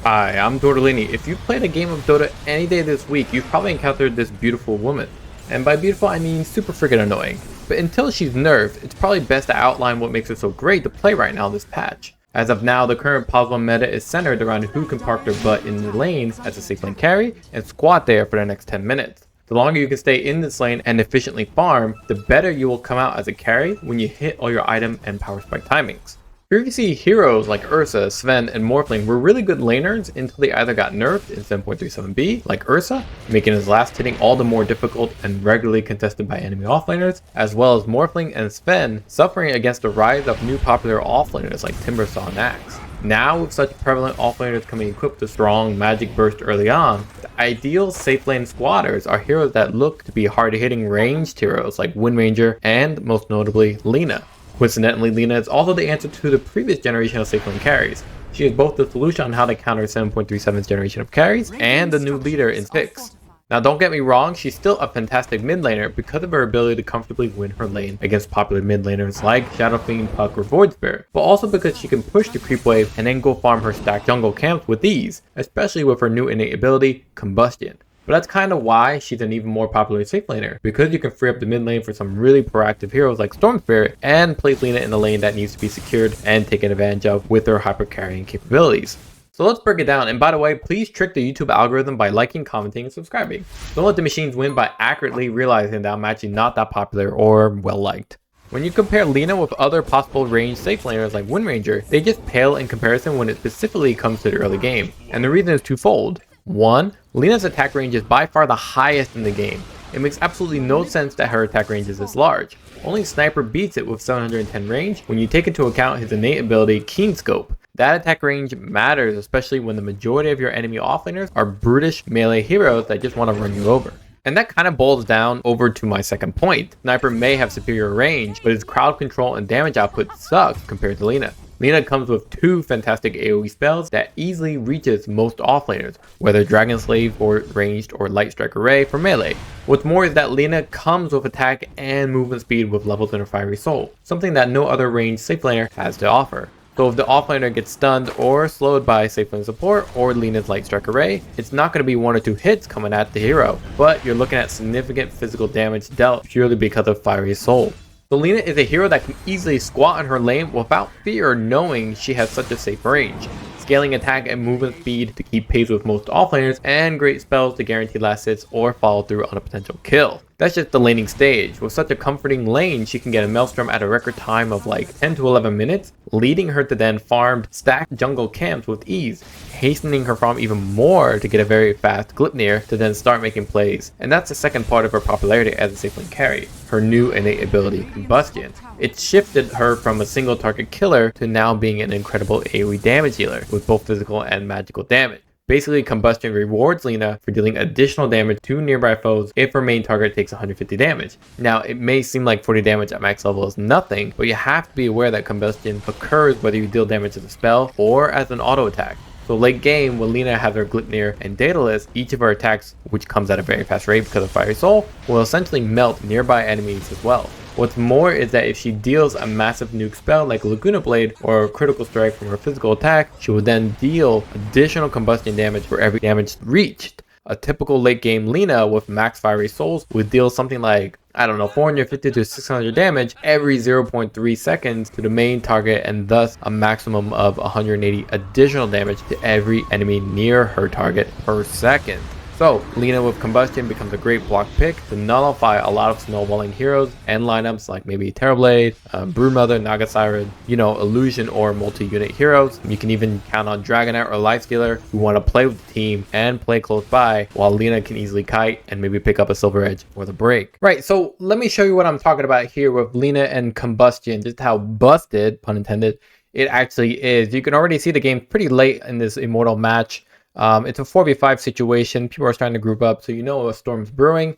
Hi, I'm Lini. If you've played a game of Dota any day this week, you've probably encountered this beautiful woman. And by beautiful, I mean super freaking annoying. But until she's nerfed, it's probably best to outline what makes her so great to play right now this patch. As of now, the current Pos meta is centered around who can park their butt in the lanes as a safe lane carry and squat there for the next 10 minutes. The longer you can stay in this lane and efficiently farm, the better you will come out as a carry when you hit all your item and power spike timings. Previously, heroes like Ursa, Sven, and Morphling were really good laners until they either got nerfed in 7.37b, like Ursa, making his last hitting all the more difficult and regularly contested by enemy offlaners, as well as Morphling and Sven suffering against the rise of new popular offlaners like Timbersaw and Axe. Now, with such prevalent offlaners coming equipped with strong magic burst early on, the ideal safe lane squatters are heroes that look to be hard-hitting ranged heroes like Windranger and, most notably, Lina. Coincidentally, Lina is also the answer to the previous generation of safe lane carries. She is both the solution on how to counter 7.37's generation of carries and the new leader in 6. Now don't get me wrong, she's still a fantastic mid laner because of her ability to comfortably win her lane against popular mid laners like Shadow Fiend, Puck, or Void Spirit, but also because she can push the creep wave and then go farm her stacked jungle camps with ease, especially with her new innate ability, Combustion. But that's kind of why she's an even more popular safe laner, because you can free up the mid lane for some really proactive heroes like Storm Spirit and place Lina in the lane that needs to be secured and taken advantage of with her hyper carrying capabilities. So let's break it down, and by the way, please trick the YouTube algorithm by liking, commenting, and subscribing. Don't let the machines win by accurately realizing that I'm actually not that popular or well liked. When you compare Lina with other possible ranged safe laners like Windranger, they just pale in comparison when it specifically comes to the early game, and the reason is twofold. 1. Lina's attack range is by far the highest in the game. It makes absolutely no sense that her attack range is this large. Only Sniper beats it with 710 range when you take into account his innate ability Keen Scope. That attack range matters, especially when the majority of your enemy offlaners are brutish melee heroes that just want to run you over. And that kind of boils down over to my second point. Sniper may have superior range, but his crowd control and damage output sucks compared to Lina. Lina comes with two fantastic AoE spells that easily reaches most offlaners, whether Dragon Slave for ranged or Light Strike Array for melee. What's more is that Lina comes with attack and movement speed with levels in her Fiery Soul, something that no other ranged safe laner has to offer. So if the offlaner gets stunned or slowed by safe lane support or Lina's Light Strike Array, it's not going to be 1 or 2 hits coming at the hero, but you're looking at significant physical damage dealt purely because of Fiery Soul. So Lina is a hero that can easily squat in her lane without fear knowing she has such a safe range, scaling attack and movement speed to keep pace with most offlaners, and great spells to guarantee last hits or follow through on a potential kill. That's just the laning stage. With such a comforting lane, she can get a Maelstrom at a record time of like 10 to 11 minutes, leading her to then farm stacked jungle camps with ease, hastening her farm even more to get a very fast Glipnir to then start making plays. And that's the second part of her popularity as a safe lane carry, her new innate ability, Combustion. It shifted her from a single target killer to now being an incredible AoE damage dealer with both physical and magical damage. Basically, Combustion rewards Lina for dealing additional damage to nearby foes if her main target takes 150 damage. Now, it may seem like 40 damage at max level is nothing, but you have to be aware that Combustion occurs whether you deal damage as a spell or as an auto attack. So late game, when Lina has her Glipnir and Daedalus, each of her attacks, which comes at a very fast rate because of Fiery Soul, will essentially melt nearby enemies as well. What's more is that if she deals a massive nuke spell like Laguna Blade or a critical strike from her physical attack, she will then deal additional combustion damage for every damage reached. A typical late game Lina with max Fiery Souls would deal something like, 450 to 600 damage every 0.3 seconds to the main target, and thus a maximum of 180 additional damage to every enemy near her target per second. So, Lina with Combustion becomes a great block pick to nullify a lot of snowballing heroes and lineups like maybe Terrorblade, Broodmother, Naga Siren, illusion or multi-unit heroes. You can even count on Dragonite or Lifestealer who want to play with the team and play close by, while Lina can easily kite and maybe pick up a Silver Edge for the break. Right, so let me show you what I'm talking about here with Lina and Combustion, just how busted, pun intended, it actually is. You can already see the game pretty late in this Immortal match. It's a 4v5 situation. People are starting to group up, so you know a storm's brewing.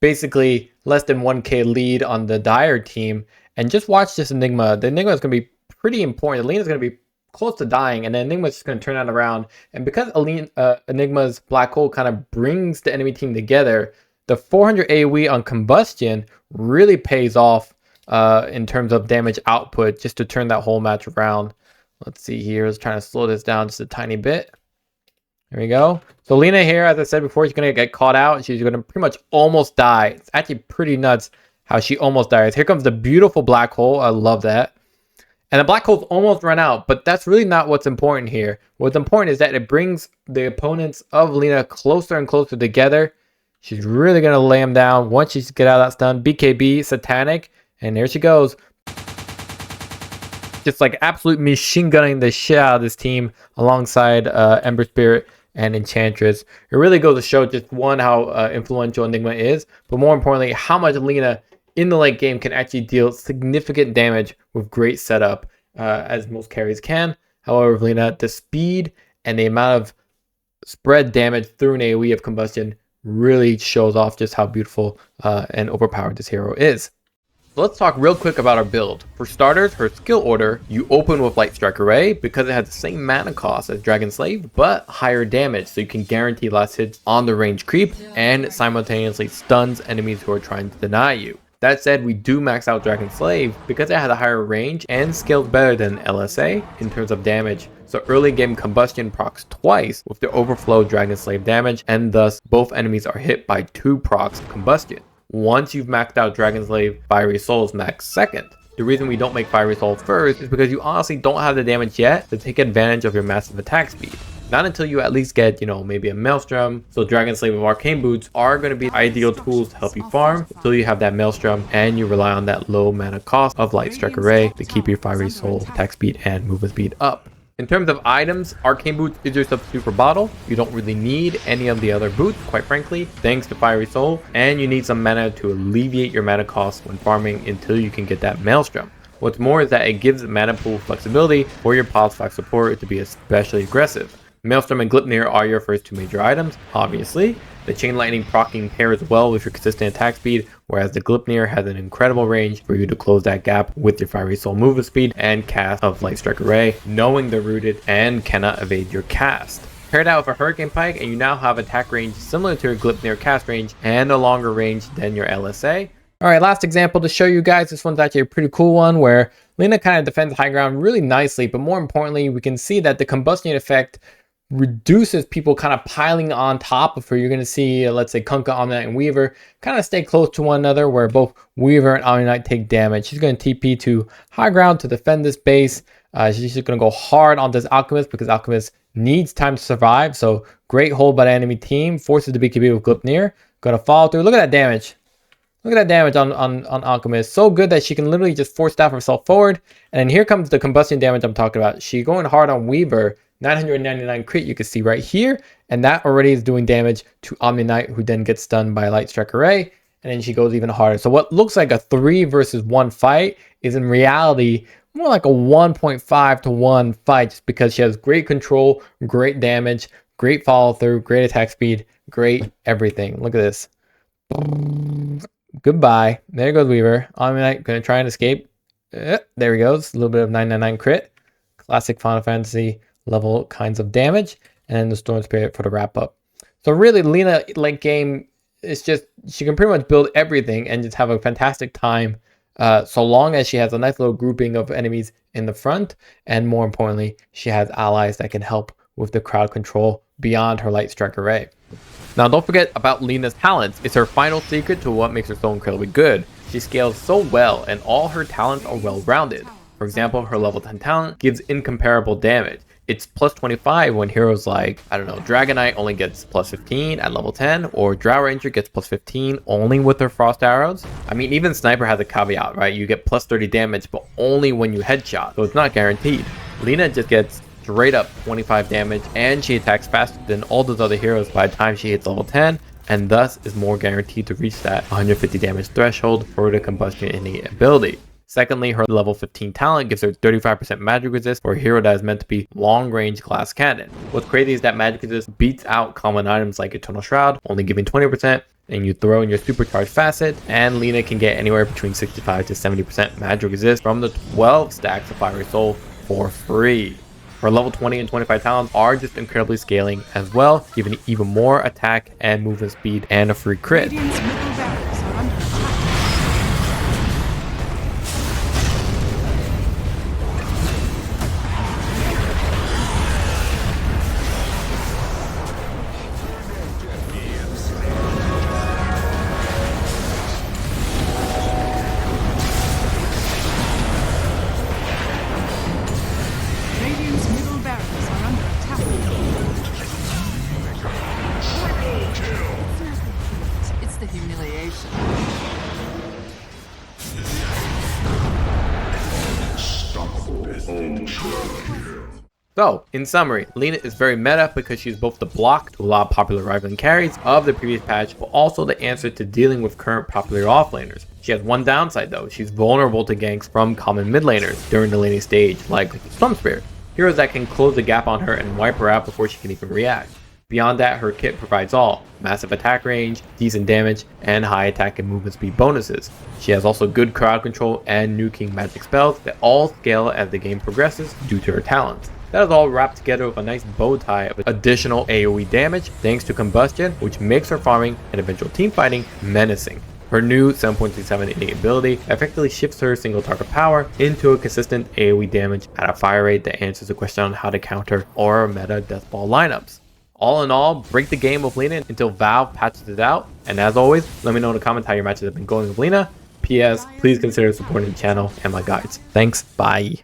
Basically, less than 1k lead on the Dire team. And just watch this Enigma. The Enigma is going to be pretty important. Alina's going to be close to dying, and then Enigma's just going to turn that around. And because Enigma's Black Hole kind of brings the enemy team together, the 400 AoE on Combustion really pays off in terms of damage output just to turn that whole match around. Let's see here. Let's try to slow this down just a tiny bit. There we go. So Lina here, as I said before, she's going to get caught out. She's going to pretty much almost die. It's actually pretty nuts how she almost dies. Here comes the beautiful black hole. I love that. And the black hole's almost run out, but that's really not what's important here. What's important is that it brings the opponents of Lina closer and closer together. She's really going to lay them down once she gets out of that stun. BKB, Satanic, and there she goes. Just like absolute machine gunning the shit out of this team alongside Ember Spirit and Enchantress. It really goes to show just one, how influential Enigma is, but more importantly, how much Lina in the late game can actually deal significant damage with great setup, as most carries can. However, Lina, the speed and the amount of spread damage through an AoE of combustion really shows off just how beautiful and overpowered this hero is. So let's talk real quick about our build. For starters, her skill order, you open with Light Strike Array because it has the same mana cost as Dragon Slave, but higher damage, so you can guarantee less hits on the range creep and simultaneously stuns enemies who are trying to deny you. That said, we do max out Dragon Slave because it has a higher range and scales better than LSA in terms of damage. So early game combustion procs twice with the overflow Dragon Slave damage, and thus both enemies are hit by 2 procs of combustion. Once you've maxed out Dragon Slave, Fiery Soul is maxed second. The reason we don't make Fiery Soul first is because you honestly don't have the damage yet to take advantage of your massive attack speed. Not until you at least get, maybe a Maelstrom. So Dragon Slave and Arcane Boots are going to be ideal tools to help you farm until you have that Maelstrom and you rely on that low mana cost of Light Strike Array to keep your Fiery Soul attack speed and movement speed up. In terms of items, Arcane Boots is your substitute for Bottle. You don't really need any of the other boots, quite frankly, thanks to Fiery Soul, and you need some mana to alleviate your mana cost when farming until you can get that Maelstrom. What's more is that it gives mana pool flexibility for your pulse 5 support to be especially aggressive. Maelstrom and Gleipnir are your first 2 major items, obviously. The Chain Lightning proccing pairs well with your consistent attack speed, whereas the Gleipnir has an incredible range for you to close that gap with your Fiery Soul movement speed and cast of Light Strike Array, knowing they're rooted and cannot evade your cast. Pair that with a Hurricane Pike and you now have attack range similar to your Gleipnir cast range and a longer range than your LSA. Alright, last example to show you guys. This one's actually a pretty cool one where Lina kind of defends high ground really nicely, but more importantly, we can see that the combustion effect reduces people kind of piling on top of her. You're going to see, let's say, Kunkka, Omni-Knight, and Weaver kind of stay close to one another, where both Weaver and Omni-Knight take damage. She's going to TP to high ground to defend this base. She's just going to go hard on this Alchemist because Alchemist needs time to survive. So great hold by the enemy team. Forces the BKB with Gleipnir. Going to follow through. Look at that damage. Look at that damage on Alchemist. So good that she can literally just force staff herself forward. And then here comes the combustion damage I'm talking about. She going hard on Weaver. 999 crit you can see right here, and that already is doing damage to Omni-Knight, who then gets stunned by Light Strike Array, and then she goes even harder. So what looks like a 3 versus 1 fight is in reality more like a 1.5 to 1 fight, just because she has great control, great damage, great follow through, great attack speed, great everything. Look at this. Goodbye. There goes Weaver. Omni-Knight gonna try and escape. There he goes. A little bit of 999 crit. Classic Final Fantasy level kinds of damage, and then the Storm Spirit for the wrap up. So really, Lina late game is just, she can pretty much build everything and just have a fantastic time, so long as she has a nice little grouping of enemies in the front, and more importantly, she has allies that can help with the crowd control beyond her Light Strike Array. Now don't forget about Lina's talents. It's her final secret to what makes her so incredibly good. She scales so well, and all her talents are well rounded. For example, her level 10 talent gives incomparable damage. It's plus 25 when heroes like, Dragon Knight only gets plus 15 at level 10, or Drow Ranger gets plus 15 only with their Frost Arrows. I mean, even Sniper has a caveat, right? You get plus 30 damage, but only when you headshot, so it's not guaranteed. Lina just gets straight up 25 damage, and she attacks faster than all those other heroes by the time she hits level 10, and thus is more guaranteed to reach that 150 damage threshold for the combustion innate ability. Secondly, her level 15 talent gives her 35% magic resist for a hero that is meant to be long-range glass cannon. What's crazy is that magic resist beats out common items like Eternal Shroud, only giving 20%, and you throw in your supercharged facet, and Lina can get anywhere between 65 to 70% magic resist from the 12 stacks of Fiery Soul for free. Her level 20 and 25 talents are just incredibly scaling as well, giving even more attack and movement speed and a free crit. So, in summary, Lina is very meta because she's both the block to a lot of popular rivaling carries of the previous patch, but also the answer to dealing with current popular offlaners. She has one downside though, she's vulnerable to ganks from common mid laners during the laning stage, like Storm Spirit, heroes that can close the gap on her and wipe her out before she can even react. Beyond that, her kit provides all massive attack range, decent damage, and high attack and movement speed bonuses. She has also good crowd control and nuking magic spells that all scale as the game progresses due to her talents. That is all wrapped together with a nice bow tie of additional AoE damage thanks to combustion, which makes her farming and eventual team fighting menacing. Her new 7.37 innate ability effectively shifts her single target power into a consistent AoE damage at a fire rate that answers the question on how to counter or meta deathball lineups. All in all, break the game with Lina until Valve patches it out, and as always, let me know in the comments how your matches have been going with Lina. PS, please consider supporting the channel and my guides. Thanks, bye.